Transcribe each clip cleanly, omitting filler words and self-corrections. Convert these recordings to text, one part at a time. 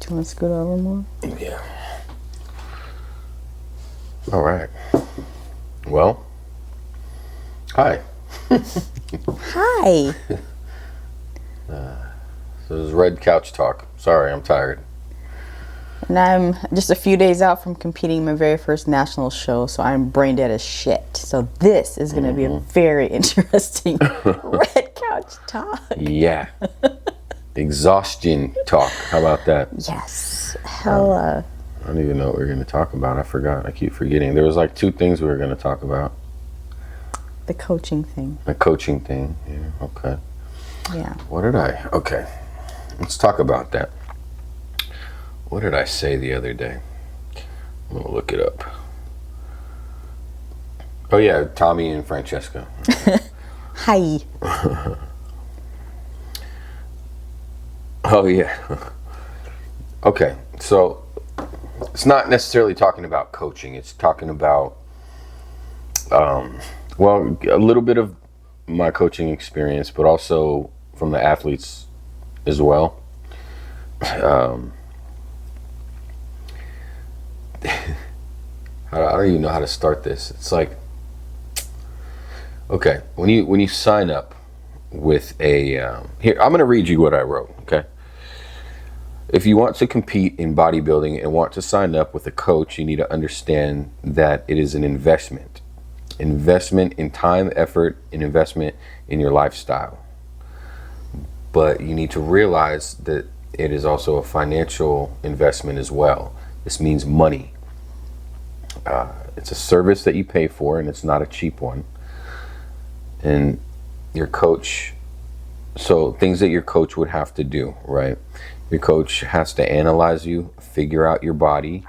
You want to scoot over more? Yeah. All right. Well, hi. Hi. So this is Red Couch Talk. Sorry, I'm tired. And I'm just a few days out from competing in my very first national show, so I'm brain dead as shit. So this is going to be a very interesting Red Couch Talk. Yeah. Exhaustion talk. How about that? Yes. Hella. I don't even know what we are going to talk about. I forgot. I keep forgetting. There was like 2 things we were going to talk about. The coaching thing. The coaching thing. Yeah. Okay. Yeah. What did I? Okay. Let's talk about that. What did I say the other day? I'm going to look it up. Oh, yeah. Tommy and Francesca. Hi. Oh, yeah. Okay. So it's not necessarily talking about coaching. It's talking about, well, a little bit of my coaching experience, but also from the athletes as well. I don't even know how to start this. It's like, okay, when you sign up with a here, I'm going to read you what I wrote. Okay, if you want to compete in bodybuilding and want to sign up with a coach, you need to understand that it is an investment in time, effort, and investment in your lifestyle. But you need to realize that it is also a financial investment as well. This means money. It's a service that you pay for, and it's not a cheap one. And your coach, so things that your coach would have to do, right? Your coach has to analyze you, figure out your body,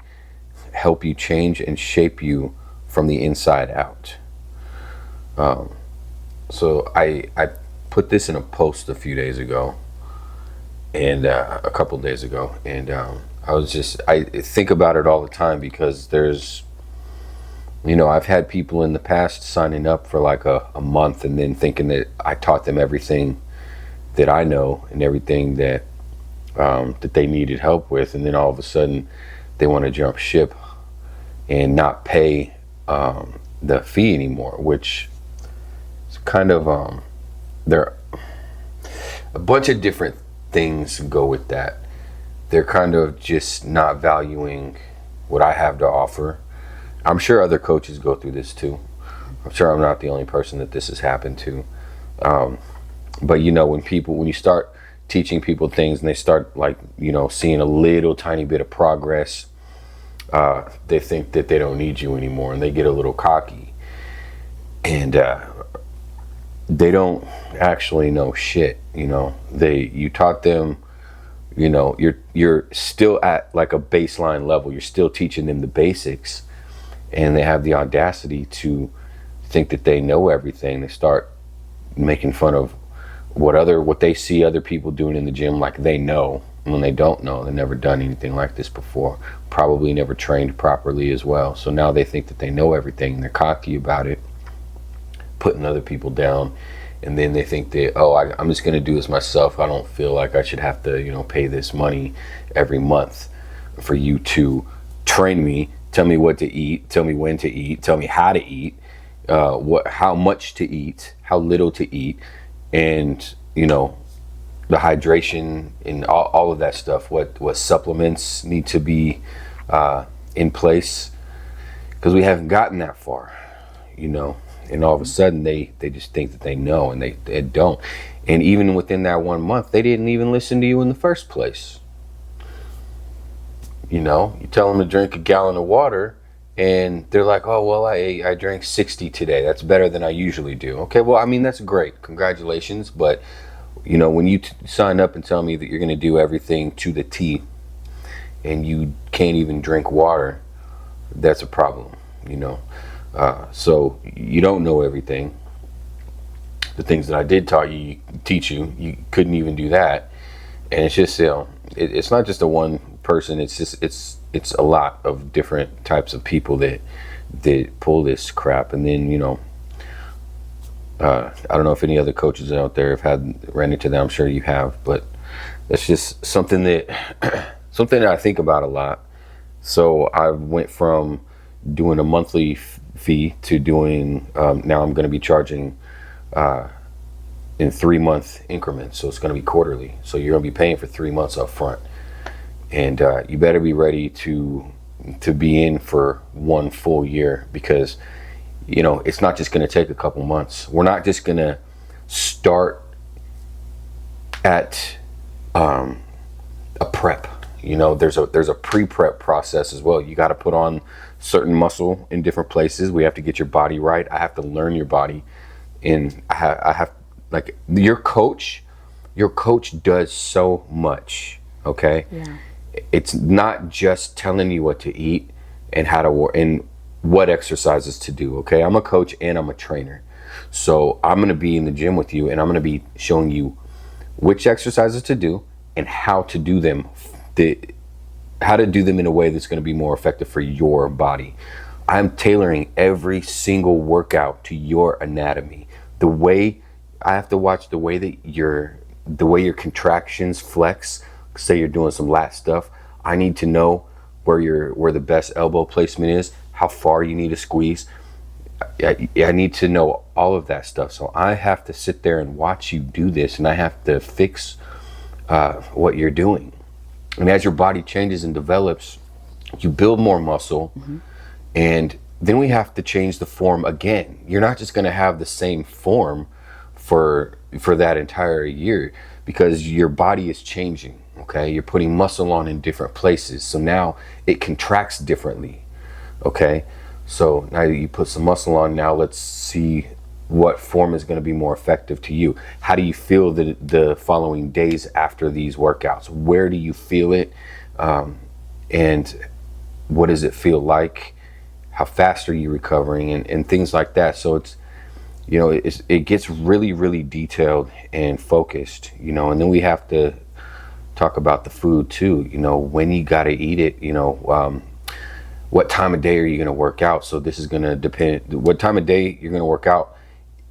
help you change and shape you from the inside out. So I put this in a post a few days ago, and a couple days ago, and I think about it all the time because there's, I've had people in the past signing up for like a month and then thinking that I taught them everything that I know and everything that that they needed help with, and then all of a sudden they want to jump ship and not pay the fee anymore, which is kind of there. A bunch of different things go with that. They're kind of just not valuing what I have to offer. I'm sure other coaches go through this too. I'm sure I'm not the only person that this has happened to. But when you start teaching people things and they start seeing a little tiny bit of progress, they think that they don't need you anymore, and they get a little cocky, and they don't actually know shit. You taught them. You're still at like a baseline level. You're still teaching them the basics, and they have the audacity to think that they know everything. They start making fun of what they see other people doing in the gym like they know, when they don't know. They've never done anything like this before, probably never trained properly as well. So now they think that they know everything, and they're cocky about it, putting other people down. And then they think that, I'm just going to do this myself. I don't feel like I should have to pay this money every month for you to train me, tell me what to eat, tell me when to eat, tell me how to eat, how much to eat, how little to eat, and the hydration and all of that stuff. What supplements need to be in place, because we haven't gotten that far, and all of a sudden they just think that they know, and they don't. And even within that 1 month, they didn't even listen to you in the first place. You tell them to drink a gallon of water, and they're like, oh, well, I drank 60 today. That's better than I usually do. Okay, well, that's great. Congratulations. But, when you sign up and tell me that you're going to do everything to the T, and you can't even drink water, that's a problem, So you don't know everything. The things that I did teach you, you couldn't even do that. And it's just, it's not just a one person. It's just, it's a lot of different types of people that pull this crap. And then, I don't know if any other coaches out there have ran into that. I'm sure you have, but that's just something that something that I think about a lot. So I went from doing a monthly fee to doing, now I'm going to be charging in 3-month increments. So it's going to be quarterly. So you're going to be paying for 3 months up front. And you better be ready to be in for 1 full year, because, you know, it's not just going to take a couple months. We're not just going to start at a prep. You know, there's a pre-prep process as well. You got to put on certain muscle in different places. We have to get your body right. I have to learn your body, and I have like your coach does so much. Okay. Yeah. It's not just telling you what to eat and how to work and what exercises to do. Okay. I'm a coach and I'm a trainer. So I'm going to be in the gym with you, and I'm going to be showing you which exercises to do and how to do them, how to do them in a way that's going to be more effective for your body. I'm tailoring every single workout to your anatomy. The way I have to watch the way your contractions flex. Say you're doing some lat stuff, I need to know where the best elbow placement is, how far you need to squeeze. I need to know all of that stuff. So I have to sit there and watch you do this, and I have to fix what you're doing. And as your body changes and develops, you build more muscle, and then we have to change the form again. You're not just going to have the same form for that entire year, because your body is changing. Okay, you're putting muscle on in different places, so now it contracts differently. Okay, so now you put some muscle on, now let's see what form is going to be more effective to you. How do you feel the following days after these workouts? Where do you feel it? And what does it feel like? How fast are you recovering? And things like that. So it's, you know, it gets really, really detailed and focused, you know. And then we have to talk about the food too, you know, when you got to eat it, you know, what time of day are you going to work out? So this is going to depend, what time of day you're going to work out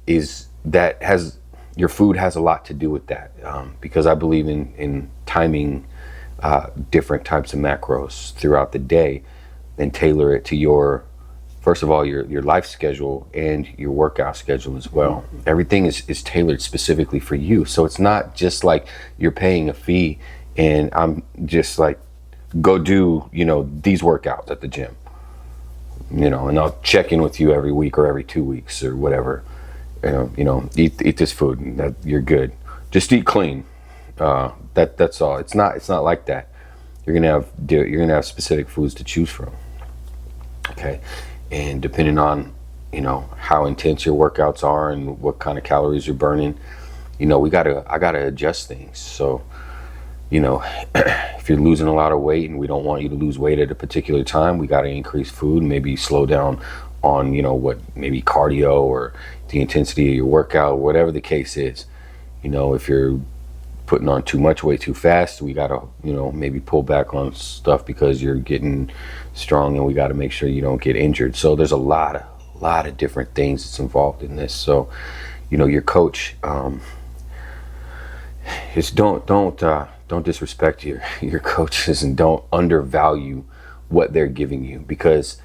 your food has a lot to do with that, because I believe in timing different types of macros throughout the day and tailor it to your, first of all, your life schedule and your workout schedule as well. Everything is tailored specifically for you. So it's not just like you're paying a fee and I'm just like, go do, you know, these workouts at the gym, you know, and I'll check in with you every week or every 2 weeks or whatever. You know, eat this food and that you're good. Just eat clean. That's all. It's not like that. You're gonna have specific foods to choose from. Okay, and depending on, you know, how intense your workouts are and what kind of calories you're burning, you know, I gotta adjust things. So, you know, if you're losing a lot of weight and we don't want you to lose weight at a particular time, we got to increase food, maybe slow down on, you know, maybe cardio or the intensity of your workout, whatever the case is. You know, if you're putting on too much weight too fast, we got to, you know, maybe pull back on stuff because you're getting strong, and we got to make sure you don't get injured. So there's a lot of different things that's involved in this. So, you know, your coach, just don't disrespect your coaches, and don't undervalue what they're giving you, because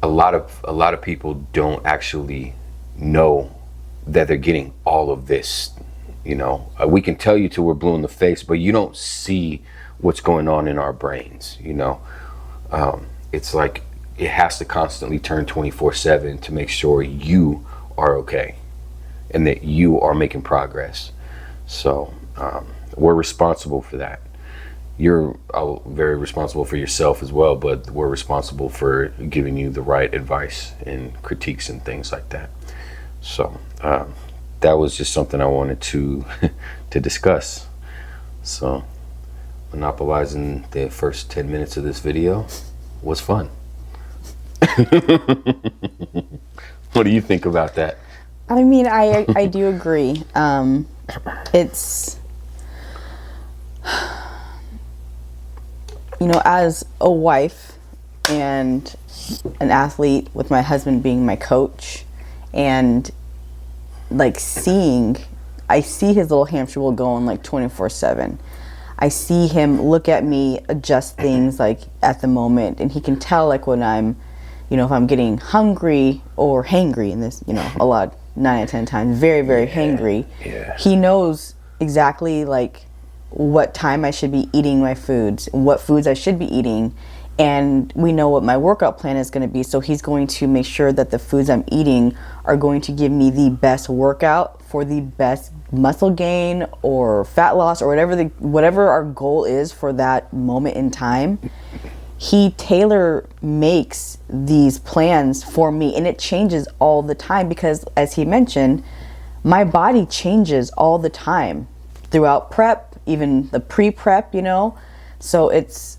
a lot of people don't actually know that they're getting all of this. You know, we can tell you till we're blue in the face, but you don't see what's going on in our brains. You know, it's like it has to constantly turn 24/7 to make sure you are okay and that you are making progress. So we're responsible for that. You're very responsible for yourself as well, but we're responsible for giving you the right advice and critiques and things like that. So that was just something I wanted to discuss. So monopolizing the first 10 minutes of this video was fun. What do you think about that? I mean, I do agree. It's, you know, as a wife and an athlete, with my husband being my coach, and like I see his little hamster wheel going like 24/7. I see him look at me, adjust things like at the moment, and he can tell like when I'm, you know, if I'm getting hungry or hangry in this, you know, a lot, 9 out of 10 times, very, very hangry. Yeah. He knows exactly like what time I should be eating my foods, what foods I should be eating, and we know what my workout plan is going to be. So he's going to make sure that the foods I'm eating are going to give me the best workout for the best muscle gain or fat loss or whatever our goal is for that moment in time. He tailor makes these plans for me, and it changes all the time because, as he mentioned, my body changes all the time throughout prep, even the pre-prep, you know. So it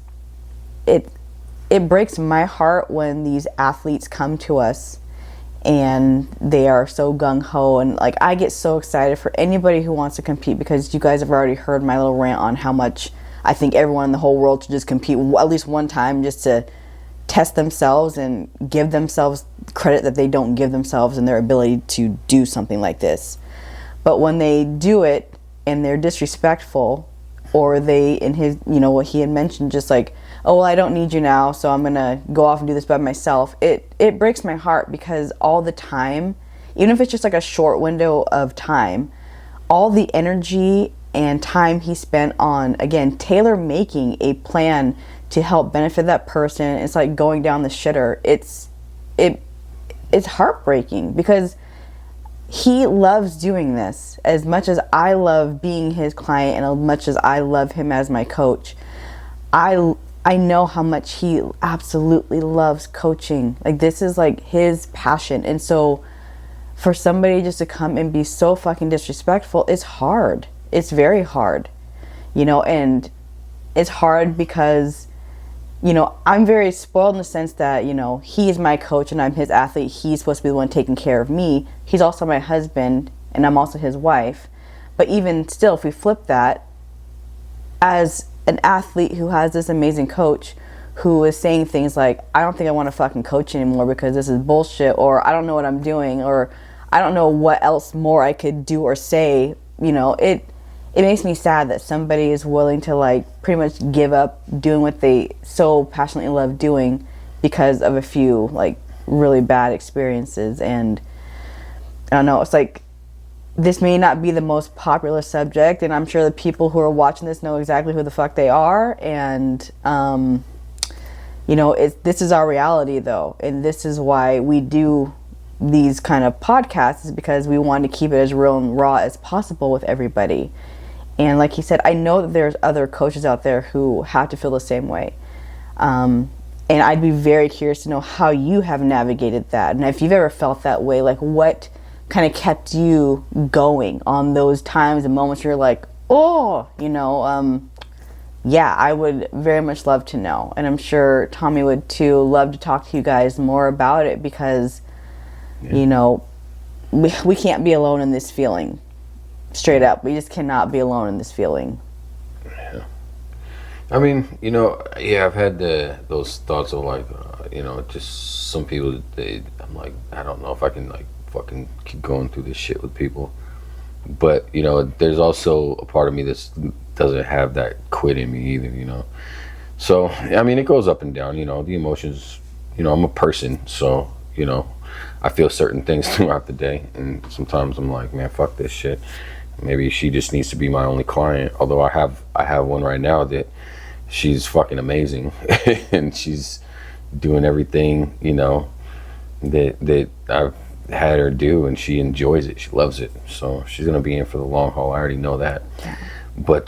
breaks my heart when these athletes come to us and they are so gung-ho, and like I get so excited for anybody who wants to compete, because you guys have already heard my little rant on how much I think everyone in the whole world should just compete at least one time just to test themselves and give themselves credit that they don't give themselves in their ability to do something like this. But when they do it and they're disrespectful, or they, in his, you know, what he had mentioned, just like, oh, well, I don't need you now, so I'm gonna go off and do this by myself, it breaks my heart, because all the time, even if it's just like a short window of time, all the energy and time he spent on, again, tailor making a plan to help benefit that person, it's like going down the shitter. It's heartbreaking, because he loves doing this as much as I love being his client, and as much as I love him as my coach. I know how much he absolutely loves coaching. Like, this is like his passion. And so for somebody just to come and be so fucking disrespectful, it's hard. It's very hard, you know. And it's hard because, you know, I'm very spoiled in the sense that, you know, he is my coach and I'm his athlete. He's supposed to be the one taking care of me. He's also my husband and I'm also his wife. But even still, if we flip that, as an athlete who has this amazing coach who is saying things like, I don't think I want to fucking coach anymore because this is bullshit, or I don't know what I'm doing, or I don't know what else more I could do or say, you know, it makes me sad that somebody is willing to like pretty much give up doing what they so passionately love doing because of a few like really bad experiences. And I don't know, it's like, this may not be the most popular subject, and I'm sure the people who are watching this know exactly who the fuck they are. And you know, this is our reality though, and this is why we do these kind of podcasts, is because we want to keep it as real and raw as possible with everybody. And like he said, I know that there's other coaches out there who have to feel the same way. And I'd be very curious to know how you have navigated that. And if you've ever felt that way, like what kind of kept you going on those times and moments where you're like, oh, you know, yeah, I would very much love to know. And I'm sure Tommy would too, love to talk to you guys more about it, because, you know, we can't be alone in this feeling. Straight up, we just cannot be alone in this feeling. Yeah. I mean, you know, yeah, I've had those thoughts of like, you know, just some people, I'm like, I don't know if I can like fucking keep going through this shit with people. But, you know, there's also a part of me that doesn't have that quit in me either, you know. So, I mean, it goes up and down, you know, the emotions, you know, I'm a person, so, you know, I feel certain things throughout the day, and sometimes I'm like, man, fuck this shit. Maybe she just needs to be my only client. Although I have one right now that she's fucking amazing and she's doing everything, you know, that I've had her do, and she enjoys it. She loves it. So she's gonna be in for the long haul. I already know that. But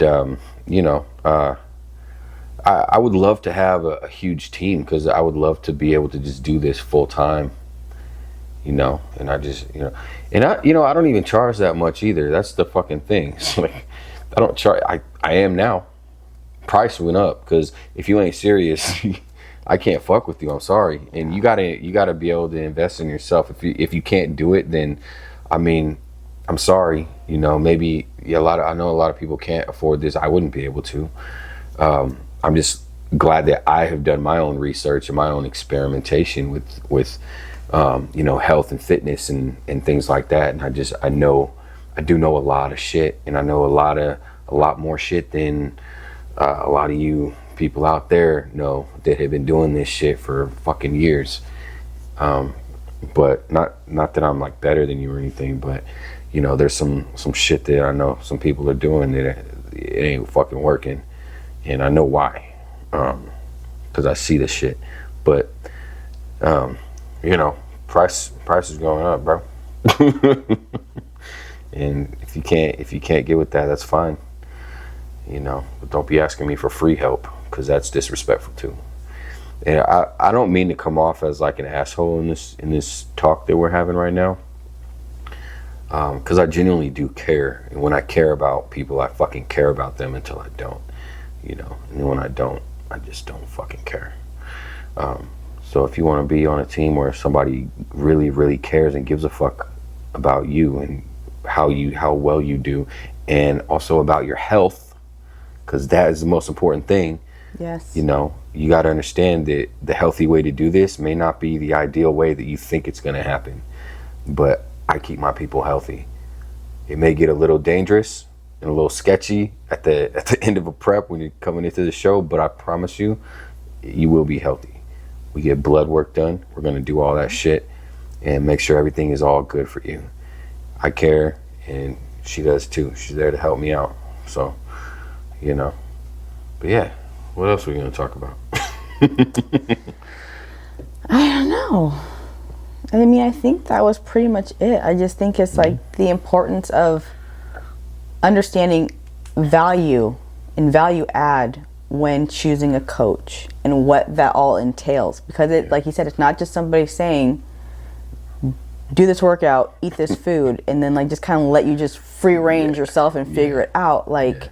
you know, I would love to have a huge team, because I would love to be able to just do this full time. You know, and I just, you know, and I don't even charge that much either. That's the fucking thing. It's like, I don't charge. I am now. Price went up, because if you ain't serious, I can't fuck with you. I'm sorry. And you gotta be able to invest in yourself. If you can't do it, then, I mean, I'm sorry. You know, maybe I know a lot of people can't afford this. I wouldn't be able to. I'm just glad that I have done my own research and my own experimentation with you know, health and fitness and things like that. And I do know a lot of shit, and I know a lot more shit than A lot of you people out there know that have been doing this shit for fucking years. But not that I'm like better than you or anything, but you know, there's some shit that I know some people are doing that it ain't fucking working, and I know why, because I see the shit. But you know, price is going up, bro. And if you can't get with that, that's fine. You know, but don't be asking me for free help, because that's disrespectful too. And I don't mean to come off as like an asshole in this talk that we're having right now, because I genuinely do care. And when I care about people, I fucking care about them until I don't, you know. And when I don't, I just don't fucking care. So if you want to be on a team where somebody really, really cares and gives a fuck about you and how well you do, and also about your health, because that is the most important thing. Yes. You know, you got to understand that the healthy way to do this may not be the ideal way that you think it's going to happen. But I keep my people healthy. It may get a little dangerous and a little sketchy at the end of a prep when you're coming into the show, but I promise you, you will be healthy. We get blood work done. We're going to do all that shit and make sure everything is all good for you. I care, and she does too. She's there to help me out. So, you know. But yeah, what else are we going to talk about? I don't know. I mean, I think that was pretty much it. I just think it's like the importance of understanding value and value add when choosing a coach and what that all entails. Because it, like you said, it's not just somebody saying, do this workout, eat this food, and then like just kind of let you just free range yourself and figure it out. Like,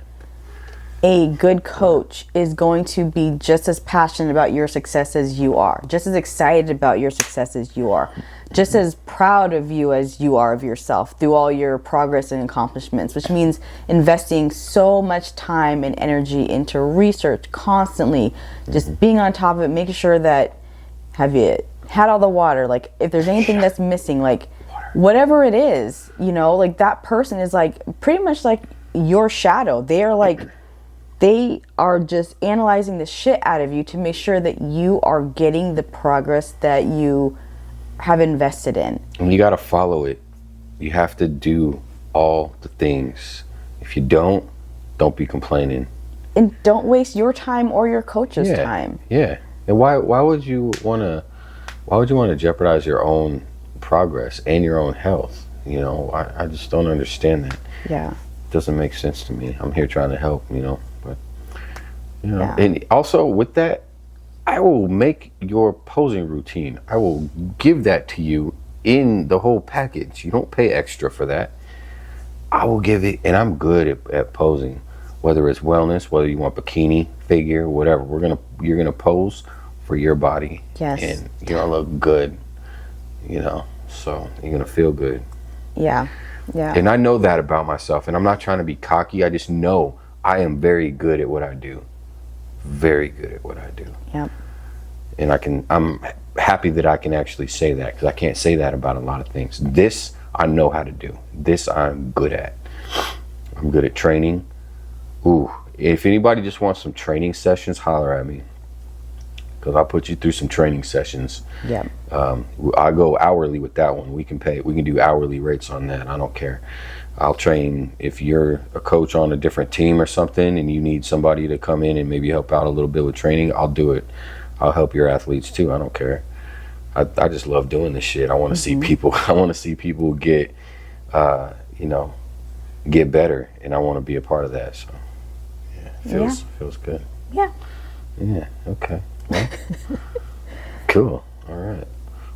a good coach is going to be just as passionate about your success as you are, just as excited about your success as you are, just as proud of you as you are of yourself through all your progress and accomplishments, which means investing so much time and energy into research constantly, just being on top of it, making sure that, have you had all the water? Like, if there's anything that's missing, like whatever it is, you know, like that person is like pretty much like your shadow. They are just analyzing the shit out of you to make sure that you are getting the progress that you have invested in. And you got to follow it. You have to do all the things. If you don't be complaining. And don't waste your time or your coach's time. Yeah. And why would you want to jeopardize your own progress and your own health? You know, I just don't understand that. Yeah. It doesn't make sense to me. I'm here trying to help, you know. You know, and also with that, I will make your posing routine. I will give that to you in the whole package. You don't pay extra for that. I will give it, and I'm good at posing. Whether it's wellness, whether you want bikini, figure, whatever, you're gonna pose for your body. Yes. And you're gonna look good. You know, so you're gonna feel good. Yeah. Yeah. And I know that about myself, and I'm not trying to be cocky. I just know I am very good at what I do. Very good at what I do. Yep. And I'm happy that I can actually say that, because I can't say that about a lot of things. This I know how to do. This I'm good at. I'm good at training. Ooh, if anybody just wants some training sessions, holler at me, because I'll put you through some training sessions. Yeah. I go hourly with that one. We can do hourly rates on that. I don't care. I'll train. If you're a coach on a different team or something and you need somebody to come in and maybe help out a little bit with training, I'll do it. I'll help your athletes too. I don't care. I just love doing this shit. I want to see people. I want to see people get, you know, get better, and I want to be a part of that. So, yeah, feels good. Yeah. Yeah. Okay. Well, cool. All right.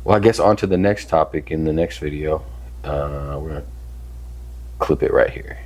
Well, I guess on to the next topic in the next video. We're gonna clip it right here.